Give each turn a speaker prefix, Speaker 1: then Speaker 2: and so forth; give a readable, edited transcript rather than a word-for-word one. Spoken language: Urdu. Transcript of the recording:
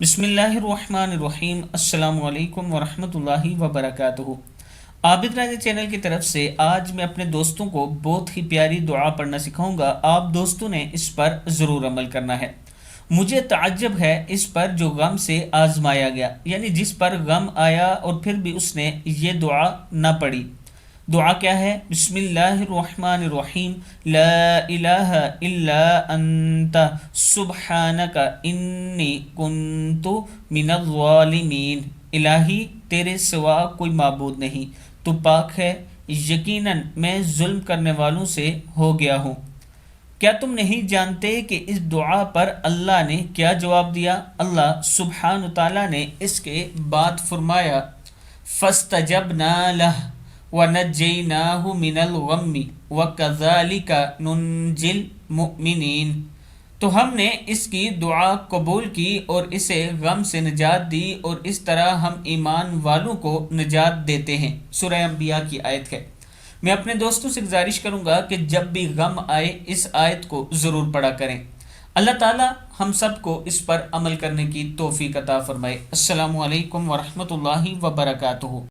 Speaker 1: بسم اللہ الرحمن الرحیم۔ السلام علیکم ورحمۃ اللہ وبرکاتہ۔ عابد راجہ چینل کی طرف سے آج میں اپنے دوستوں کو بہت ہی پیاری دعا پڑھنا سکھاؤں گا۔ آپ دوستوں نے اس پر ضرور عمل کرنا ہے۔ مجھے تعجب ہے اس پر جو غم سے آزمایا گیا، یعنی جس پر غم آیا اور پھر بھی اس نے یہ دعا نہ پڑھی۔ دعا کیا ہے؟ بسم اللہ الرحمن الرحیم، لا الہ الا انت سبحانک انی کنت من الظالمین۔ الہی تیرے سوا کوئی معبود نہیں، تو پاک ہے، یقیناً میں ظلم کرنے والوں سے ہو گیا ہوں۔ کیا تم نہیں جانتے کہ اس دعا پر اللہ نے کیا جواب دیا؟ اللہ سبحانہ تعالیٰ نے اس کے بعد فرمایا فَاسْتَجَبْنَا لَهُ وَنَجَّيْنَاهُ مِنَ الْغَمِّ وَكَذَلِكَ نُنْجِي الْمُؤْمِنِينَ۔ تو ہم نے اس کی دعا قبول کی اور اسے غم سے نجات دی، اور اس طرح ہم ایمان والوں کو نجات دیتے ہیں۔ سورہ انبیاء کی آیت ہے۔ میں اپنے دوستوں سے گزارش کروں گا کہ جب بھی غم آئے اس آیت کو ضرور پڑھا کریں۔ اللہ تعالی ہم سب کو اس پر عمل کرنے کی توفیق عطا فرمائے۔ السلام علیکم ورحمۃ اللہ وبرکاتہ۔